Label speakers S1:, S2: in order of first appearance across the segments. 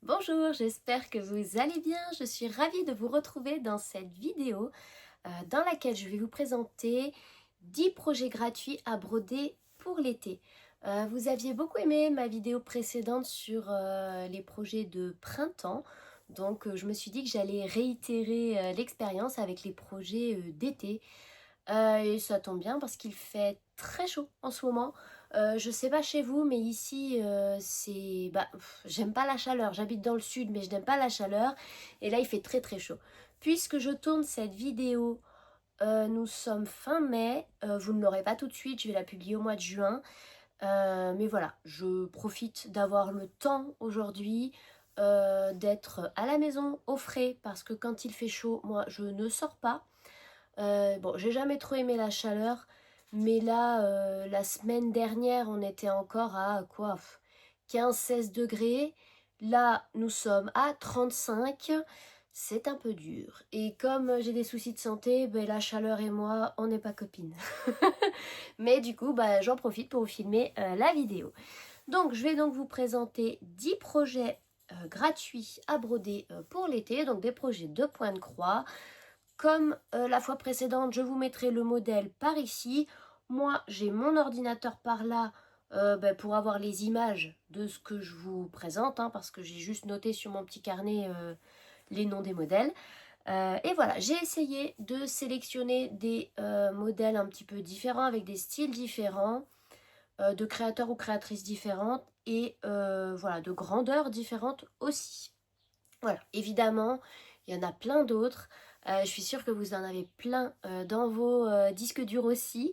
S1: Bonjour, j'espère que vous allez bien. Je suis ravie de vous retrouver dans cette vidéo dans laquelle je vais vous présenter 10 projets gratuits à broder pour l'été. Vous aviez beaucoup aimé ma vidéo précédente sur les projets de printemps, donc je me suis dit que j'allais réitérer l'expérience avec les projets d'été. Et ça tombe bien parce qu'il fait très chaud en ce moment. Je sais pas chez vous, mais ici, c'est... j'aime pas la chaleur. J'habite dans le sud, mais je n'aime pas la chaleur. Et là, il fait très très chaud. Puisque je tourne cette vidéo, nous sommes fin mai. Vous ne l'aurez pas tout de suite, je vais la publier au mois de juin. Mais voilà, je profite d'avoir le temps aujourd'hui, d'être à la maison au frais. Parce que quand il fait chaud, moi, je ne sors pas. Bon, j'ai jamais trop aimé la chaleur, mais là, la semaine dernière, on était encore à quoi, 15-16 degrés. Là, nous sommes à 35. C'est un peu dur. Et comme j'ai des soucis de santé, ben, la chaleur et moi, on n'est pas copines. Mais du coup, j'en profite pour vous filmer la vidéo. Donc, je vais donc vous présenter 10 projets gratuits à broder pour l'été. Donc, des projets de pointe de croix. Comme la fois précédente, je vous mettrai le modèle par ici. Moi, j'ai mon ordinateur par là pour avoir les images de ce que je vous présente, hein, parce que j'ai juste noté sur mon petit carnet les noms des modèles. Et voilà, j'ai essayé de sélectionner des modèles un petit peu différents, avec des styles différents, de créateurs ou créatrices différentes, et voilà, de grandeurs différentes aussi. Voilà, évidemment, il y en a plein d'autres. Je suis sûre que vous en avez plein dans vos disques durs aussi.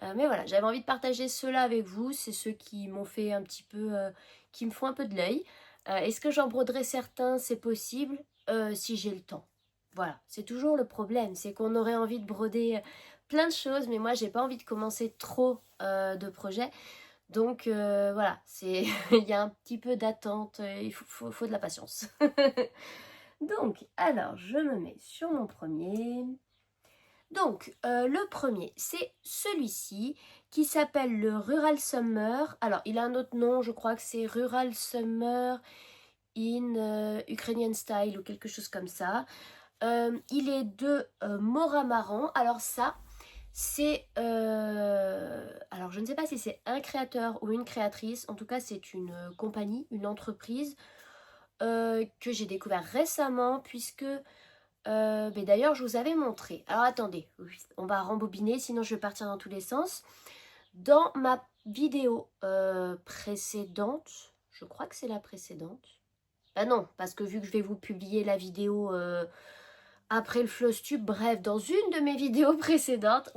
S1: Mais voilà, j'avais envie de partager ceux-là avec vous. C'est ceux qui m'ont fait un petit peu, qui me font un peu de l'œil. Est-ce que j'en broderai certains? C'est possible, si j'ai le temps. Voilà, c'est toujours le problème, c'est qu'on aurait envie de broder plein de choses, mais moi j'ai pas envie de commencer trop de projets. Donc voilà, c'est il y a un petit peu d'attente, il faut de la patience. Donc, alors, je me mets sur mon premier. Donc, le premier, c'est celui-ci qui s'appelle le Rural Summer. Alors, il a un autre nom, je crois que c'est Rural Summer in Ukrainian Style ou quelque chose comme ça. Il est de Mora Marron. Alors ça, c'est... alors, je ne sais pas si c'est un créateur ou une créatrice. En tout cas, c'est une compagnie, une entreprise que j'ai découvert récemment puisque d'ailleurs je vous avais montré. Alors attendez, on va rembobiner sinon je vais partir dans tous les sens. Dans ma vidéo précédente, je crois que c'est la précédente. Bah non, parce que vu que je vais vous publier la vidéo après le Flosstube, bref, dans une de mes vidéos précédentes,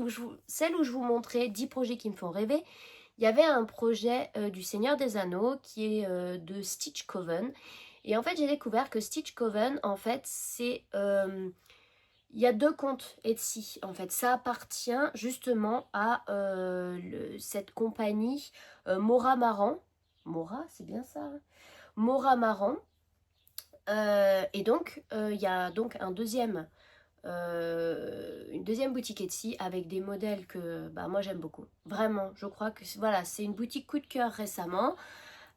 S1: celle où je vous montrais 10 projets qui me font rêver, il y avait un projet du Seigneur des Anneaux qui est de Stitch Coven. Et en fait, j'ai découvert que Stitch Coven, en fait, c'est... il y a deux comptes Etsy, en fait. Ça appartient justement à cette compagnie Mora Maran. Mora, c'est bien ça, hein? Mora Maran. Et donc, il y a donc une deuxième boutique Etsy avec des modèles que moi j'aime beaucoup. Vraiment, je crois que voilà, c'est une boutique coup de cœur récemment.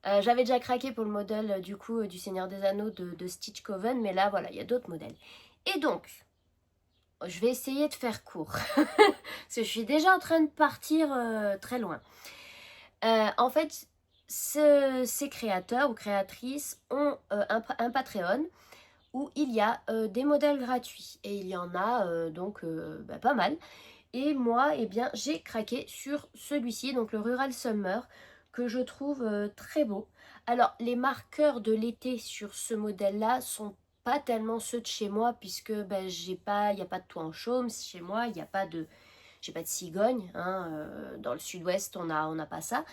S1: J'avais déjà craqué pour le modèle du coup du Seigneur des Anneaux de Stitch Coven, mais là voilà, il y a d'autres modèles. Et donc, je vais essayer de faire court, parce que je suis déjà en train de partir très loin. En fait, ces créateurs ou créatrices ont un Patreon où il y a des modèles gratuits. Et il y en a donc pas mal. Et moi, eh bien, j'ai craqué sur celui-ci, donc le Rural Summer, que je trouve très beau. Alors, les marqueurs de l'été sur ce modèle-là sont pas tellement ceux de chez moi, puisque il n'y a pas de toit en chaume chez moi, il n'y a pas de, j'ai pas de cigogne, hein, dans le sud-ouest, on n'a pas ça.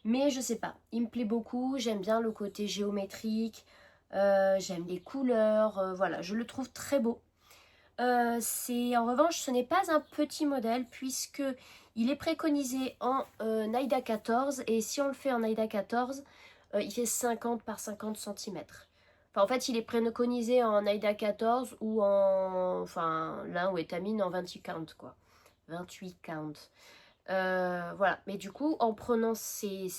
S1: Mais je sais pas, il me plaît beaucoup, j'aime bien le côté géométrique, j'aime les couleurs, voilà, je le trouve très beau. En revanche, ce n'est pas un petit modèle puisque il est préconisé en Naïda 14 et si on le fait en Naïda 14, il fait 50 par 50 cm. Enfin, en fait, il est préconisé en Naïda 14 ou en... Enfin, là où est Amine en 28 count, quoi. 28 count. Voilà, mais du coup, en prenant ces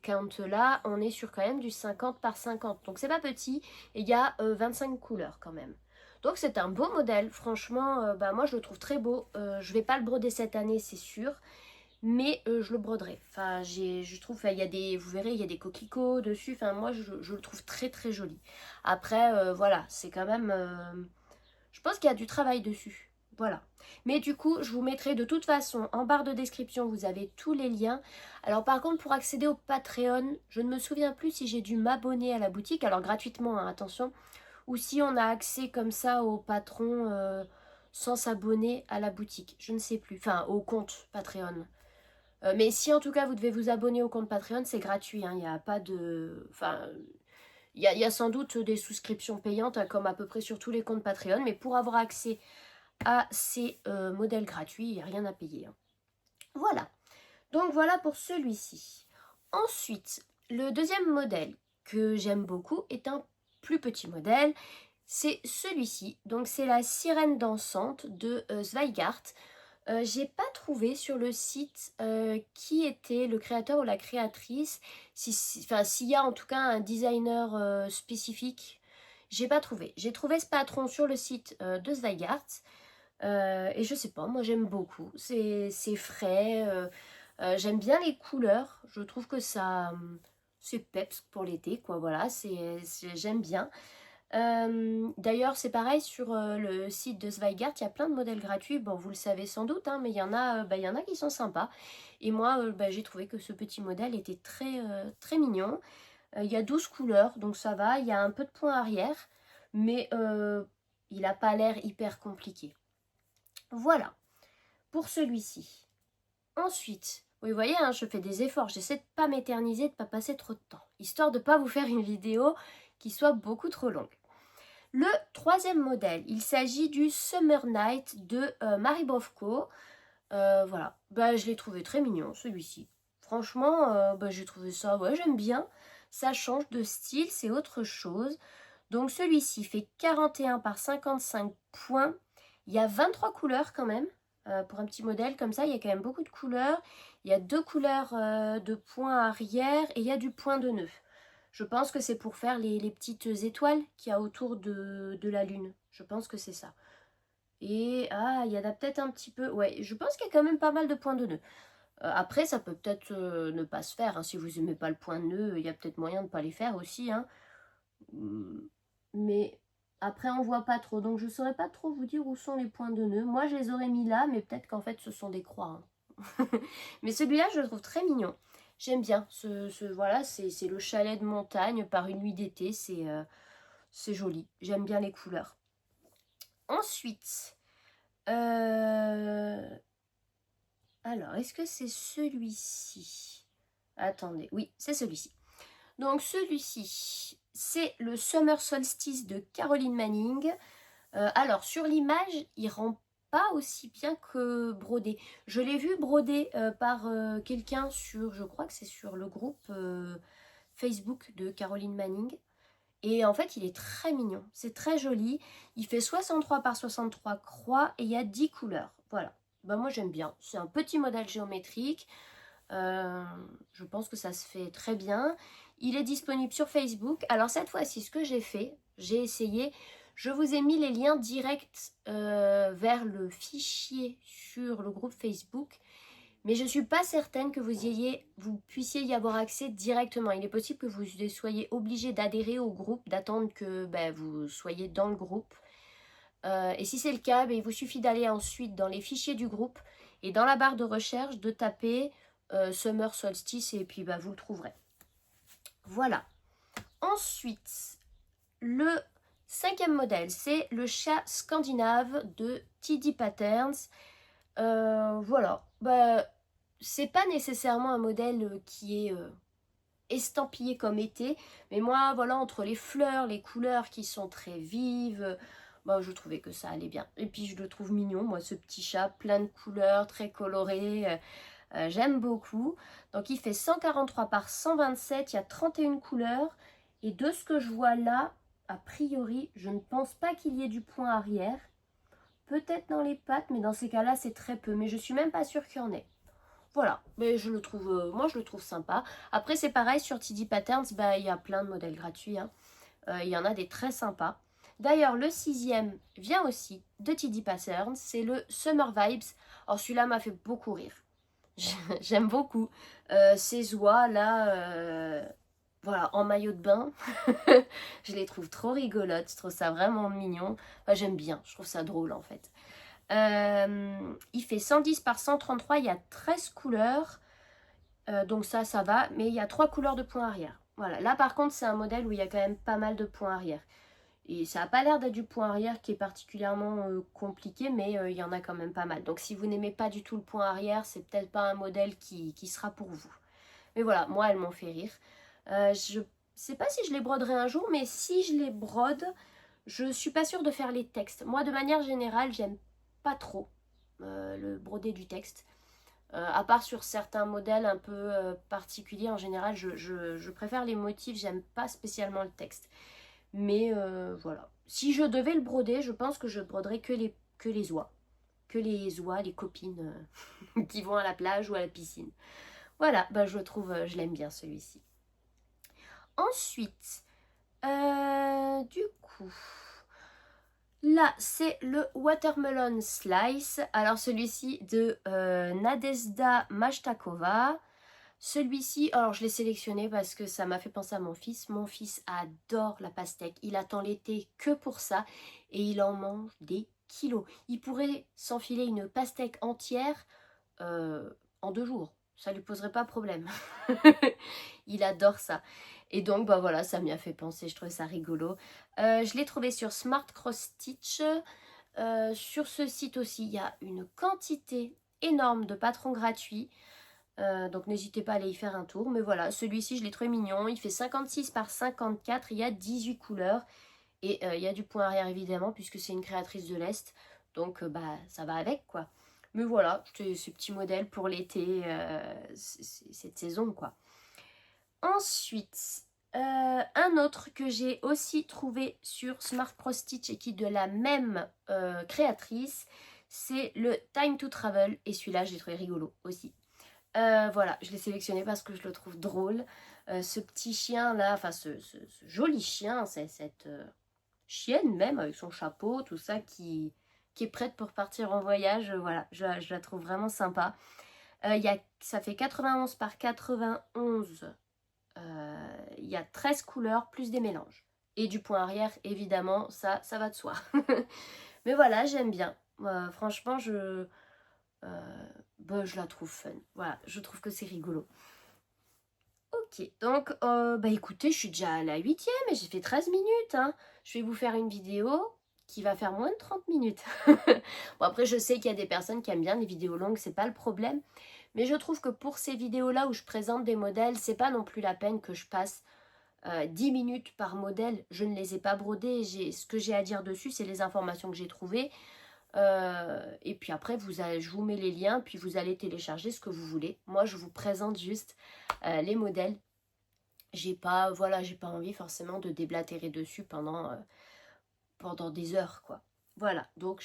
S1: counts-là, on est sur quand même du 50 par 50. Donc c'est pas petit, et il y a 25 couleurs quand même. Donc c'est un beau modèle, franchement, bah, moi je le trouve très beau. Je vais pas le broder cette année, c'est sûr, mais je le broderai. Enfin, je trouve, il y a des, vous verrez, il y a des coquelicots dessus. Enfin, moi je le trouve très très joli. Après, voilà, c'est quand même... je pense qu'il y a du travail dessus. Voilà. Mais du coup, je vous mettrai de toute façon en barre de description, vous avez tous les liens. Alors par contre, pour accéder au Patreon, je ne me souviens plus si j'ai dû m'abonner à la boutique, alors gratuitement, hein, attention, ou si on a accès comme ça au patron sans s'abonner à la boutique. Je ne sais plus. Enfin, au compte Patreon. Mais si en tout cas vous devez vous abonner au compte Patreon, c'est gratuit. Hein, il n'y a pas de... Enfin, il y a sans doute des souscriptions payantes, hein, comme à peu près sur tous les comptes Patreon. Mais pour avoir accès à ces modèles gratuits, il n'y a rien à payer. Hein. Voilà. Donc voilà pour celui-ci. Ensuite, le deuxième modèle que j'aime beaucoup est un plus petit modèle. C'est celui-ci. Donc c'est la sirène dansante de Zweigart. J'ai pas trouvé sur le site qui était le créateur ou la créatrice, enfin s'il y a en tout cas un designer spécifique, j'ai pas trouvé. J'ai trouvé ce patron sur le site de Zweigart et je sais pas, moi j'aime beaucoup, c'est frais, j'aime bien les couleurs, je trouve que ça c'est peps pour l'été quoi, voilà, j'aime bien. D'ailleurs, c'est pareil sur le site de Zweigart, il y a plein de modèles gratuits. Bon, vous le savez sans doute, hein, mais il y en a qui sont sympas. Et moi, j'ai trouvé que ce petit modèle était très mignon. Il y a 12 couleurs, donc ça va. Il y a un peu de point arrière, mais il n'a pas l'air hyper compliqué. Voilà, pour celui-ci. Ensuite, oui, vous voyez, hein, je fais des efforts. J'essaie de ne pas m'éterniser, de ne pas passer trop de temps, histoire de ne pas vous faire une vidéo qui soit beaucoup trop longue. Le troisième modèle, il s'agit du Summer Night de Marie Bofko. Voilà, je l'ai trouvé très mignon celui-ci. Franchement, j'ai trouvé ça, ouais, j'aime bien. Ça change de style, c'est autre chose. Donc celui-ci fait 41 par 55 points. Il y a 23 couleurs quand même. Pour un petit modèle comme ça, il y a quand même beaucoup de couleurs. Il y a 2 couleurs de points arrière et il y a du point de nœud. Je pense que c'est pour faire les petites étoiles qu'il y a autour de la lune. Je pense que c'est ça. Et il y en a peut-être un petit peu... Ouais, je pense qu'il y a quand même pas mal de points de nœud. Après, ça peut peut-être ne pas se faire. Hein. Si vous n'aimez pas le point de nœud, il y a peut-être moyen de ne pas les faire aussi. Hein. Mais après, on voit pas trop. Donc, je ne saurais pas trop vous dire où sont les points de nœud. Moi, je les aurais mis là, mais peut-être qu'en fait, ce sont des croix. Hein. Mais celui-là, je le trouve très mignon. J'aime bien. Voilà, c'est le chalet de montagne par une nuit d'été. C'est joli. J'aime bien les couleurs. Ensuite, alors, est-ce que c'est celui-ci? Attendez, oui, c'est celui-ci. Donc celui-ci, c'est le Summer Solstice de Caroline Manning. Alors, sur l'image, il rend pas aussi bien que brodé. Je l'ai vu brodé par quelqu'un sur, je crois que c'est sur le groupe Facebook de Caroline Manning. Et en fait, il est très mignon. C'est très joli. Il fait 63 par 63 croix et il y a 10 couleurs. Voilà. Moi, j'aime bien. C'est un petit modèle géométrique. Je pense que ça se fait très bien. Il est disponible sur Facebook. Alors, cette fois-ci, ce que j'ai fait, j'ai essayé. Je vous ai mis les liens directs vers le fichier sur le groupe Facebook. Mais je ne suis pas certaine que vous puissiez y avoir accès directement. Il est possible que vous soyez obligé d'adhérer au groupe, d'attendre que vous soyez dans le groupe. Et si c'est le cas, il vous suffit d'aller ensuite dans les fichiers du groupe et dans la barre de recherche de taper Summer Solstice et puis vous le trouverez. Voilà. Ensuite, le cinquième modèle, c'est le chat scandinave de TD Patterns. Voilà. C'est pas nécessairement un modèle qui est estampillé comme été, mais moi, voilà, entre les fleurs, les couleurs qui sont très vives, je trouvais que ça allait bien. Et puis, je le trouve mignon, moi, ce petit chat, plein de couleurs, très coloré, j'aime beaucoup. Donc, il fait 143 par 127, il y a 31 couleurs, et de ce que je vois là, a priori, je ne pense pas qu'il y ait du point arrière. Peut-être dans les pattes, mais dans ces cas-là, c'est très peu. Mais je suis même pas sûre qu'il y en ait. voilà, mais je le trouve, moi je le trouve sympa. Après c'est pareil sur TD Patterns, bah, il y a plein de modèles gratuits, hein. Il y en a des très sympas. D'ailleurs le sixième vient aussi de TD Patterns, c'est le Summer Vibes. Alors celui-là m'a fait beaucoup rire. J'aime beaucoup ces oies là, voilà, en maillot de bain. Je les trouve trop rigolotes, je trouve ça vraiment mignon. Enfin, j'aime bien, je trouve ça drôle en fait. Il fait 110 par 133, il y a 13 couleurs. Donc ça va, mais il y a 3 couleurs de points arrière. Voilà, là par contre c'est un modèle où il y a quand même pas mal de points arrière. Et ça n'a pas l'air d'être du point arrière qui est particulièrement compliqué, mais il y en a quand même pas mal. Donc si vous n'aimez pas du tout le point arrière, c'est peut-être pas un modèle qui sera pour vous. Mais voilà, moi elles m'ont fait rire. Je sais pas si je les broderai un jour, mais si je les brode, je suis pas sûre de faire les textes. Moi de manière générale, j'aime pas trop le brodé du texte. À part sur certains modèles un peu particuliers, en général, je préfère les motifs, j'aime pas spécialement le texte. Mais voilà. Si je devais le broder, je pense que je broderais que les oies. Que les oies, les copines qui vont à la plage ou à la piscine. Voilà, bah, je trouve, je l'aime bien celui-ci. Ensuite, du coup, là, c'est le Watermelon Slice. Alors, celui-ci de Nadezhda Mashtakova. Celui-ci, alors je l'ai sélectionné parce que ça m'a fait penser à mon fils. Mon fils adore la pastèque. Il attend l'été que pour ça et il en mange des kilos. Il pourrait s'enfiler une pastèque entière en 2 jours. Ça lui poserait pas problème. Il adore ça. Et donc, bah voilà, ça m'y a fait penser. Je trouvais ça rigolo. Je l'ai trouvé sur Smart Cross Stitch. Sur ce site aussi, il y a une quantité énorme de patrons gratuits. Donc n'hésitez pas à aller y faire un tour. Mais voilà, celui-ci, je l'ai trouvé mignon. Il fait 56 par 54. Il y a 18 couleurs. Et il y a du point arrière, évidemment, puisque c'est une créatrice de l'Est. Donc, bah, ça va avec, quoi. Mais voilà, c'est ce petit modèle pour l'été, cette saison, quoi. Ensuite, un autre que j'ai aussi trouvé sur Smart Cross Stitch et qui est de la même créatrice, c'est le Time to Travel. Et celui-là, j'ai trouvé rigolo aussi. Voilà, je l'ai sélectionné parce que je le trouve drôle. Ce petit chien là, enfin ce joli chien, c'est cette chienne même avec son chapeau, tout ça qui est prête pour partir en voyage. Voilà, je la trouve vraiment sympa. Ça fait 91 par 91. Il y a 13 couleurs plus des mélanges. Et du point arrière, évidemment, ça va de soi. Mais voilà, j'aime bien. Franchement, bah, je la trouve fun. Voilà, je trouve que c'est rigolo. Ok, donc, bah écoutez, je suis déjà à la 8e et j'ai fait 13 minutes. Hein. Je vais vous faire une vidéo qui va faire moins de 30 minutes. Bon, après, je sais qu'il y a des personnes qui aiment bien les vidéos longues, c'est pas le problème. Mais je trouve que pour ces vidéos-là où je présente des modèles, c'est pas non plus la peine que je passe 10 minutes par modèle. Je ne les ai pas brodés. Ce que j'ai à dire dessus, c'est les informations que j'ai trouvées. Et puis après, je vous mets les liens, puis vous allez télécharger ce que vous voulez. Moi, je vous présente juste les modèles. J'ai pas envie forcément de déblatérer dessus pendant des heures, quoi. Voilà, donc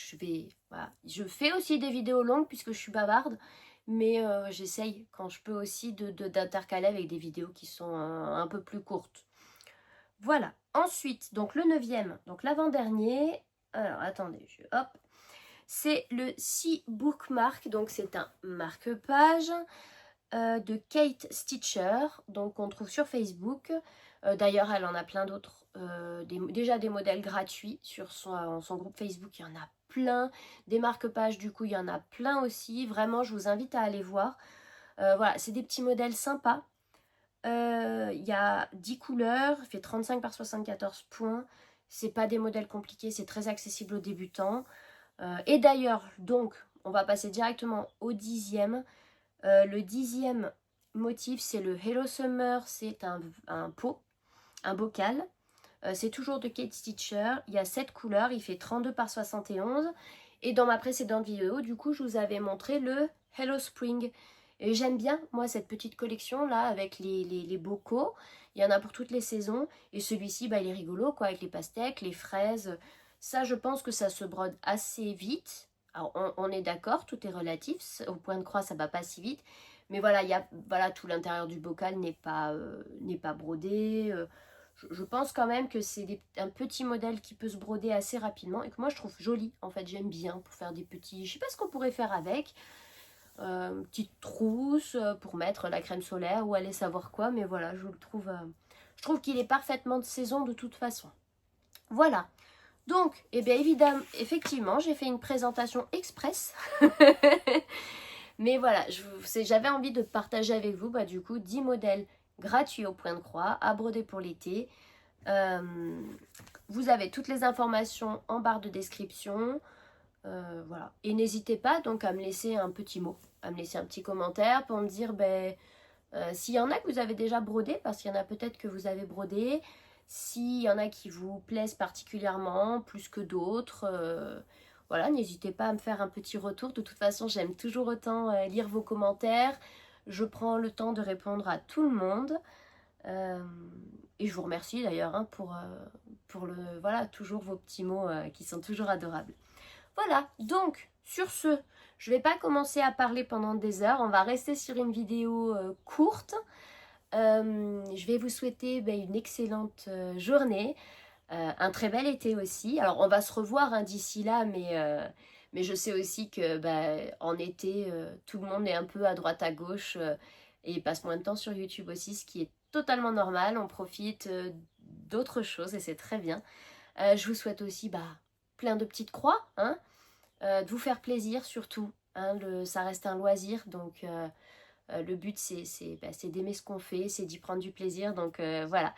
S1: voilà. Je fais aussi des vidéos longues puisque je suis bavarde, mais j'essaye quand je peux aussi d'intercaler avec des vidéos qui sont un peu plus courtes. Voilà, ensuite, donc le 9e, donc l'avant-dernier. Alors, attendez, hop. C'est le Sea Bookmark, donc c'est un marque-page de Kate Stitcher, donc on trouve sur Facebook. D'ailleurs, elle en a plein d'autres, déjà des modèles gratuits sur son groupe Facebook, il y en a plein. Des marque-pages, du coup, il y en a plein aussi. Vraiment, je vous invite à aller voir. Voilà, c'est des petits modèles sympas. Il y a 10 couleurs, il fait 35 par 74 points. C'est pas des modèles compliqués, c'est très accessible aux débutants. Et d'ailleurs, donc, on va passer directement au 10e. Le 10e motif, c'est le Hello Summer. C'est un pot, un bocal. C'est toujours de Kate Stitcher. Il y a 7 couleurs. Il fait 32 par 71. Et dans ma précédente vidéo, du coup, je vous avais montré le Hello Spring. Et j'aime bien, moi, cette petite collection-là avec les bocaux. Il y en a pour toutes les saisons. Et celui-ci, bah, il est rigolo, quoi, avec les pastèques, les fraises. Ça, je pense que ça se brode assez vite. Alors on est d'accord, tout est relatif, au point de croix ça va pas si vite, mais voilà, voilà, tout l'intérieur du bocal n'est pas brodé. Je pense quand même que c'est un petit modèle qui peut se broder assez rapidement et que moi je trouve joli, en fait j'aime bien pour faire des petits, je sais pas ce qu'on pourrait faire avec, une petite trousse pour mettre la crème solaire ou aller savoir quoi, mais voilà, je trouve qu'il est parfaitement de saison de toute façon. Voilà. Donc, eh bien évidemment, effectivement, j'ai fait une présentation express. Mais voilà, j'avais envie de partager avec vous, bah, du coup, 10 modèles gratuits au point de croix, à broder pour l'été. Vous avez toutes les informations en barre de description. Voilà. Et n'hésitez pas donc à me laisser un petit mot, à me laisser un petit commentaire pour me dire s'il y en a que vous avez déjà brodé, parce qu'il y en a peut-être que vous avez brodé, s'il y en a qui vous plaisent particulièrement, plus que d'autres, voilà, n'hésitez pas à me faire un petit retour. De toute façon, j'aime toujours autant lire vos commentaires. Je prends le temps de répondre à tout le monde. Et je vous remercie d'ailleurs hein, voilà, toujours vos petits mots qui sont toujours adorables. Voilà, donc sur ce, je ne vais pas commencer à parler pendant des heures. On va rester sur une vidéo courte. Je vais vous souhaiter une excellente journée, un très bel été aussi. Alors on va se revoir hein, d'ici là, mais je sais aussi que en été, tout le monde est un peu à droite à gauche et passe moins de temps sur YouTube aussi, ce qui est totalement normal. On profite d'autres choses et c'est très bien. Je vous souhaite aussi plein de petites croix, hein, de vous faire plaisir surtout. Hein, ça reste un loisir, donc le but c'est d'aimer ce qu'on fait, c'est d'y prendre du plaisir, donc voilà.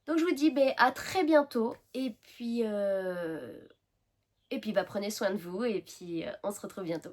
S1: Donc je vous dis à très bientôt et puis prenez soin de vous et puis on se retrouve bientôt.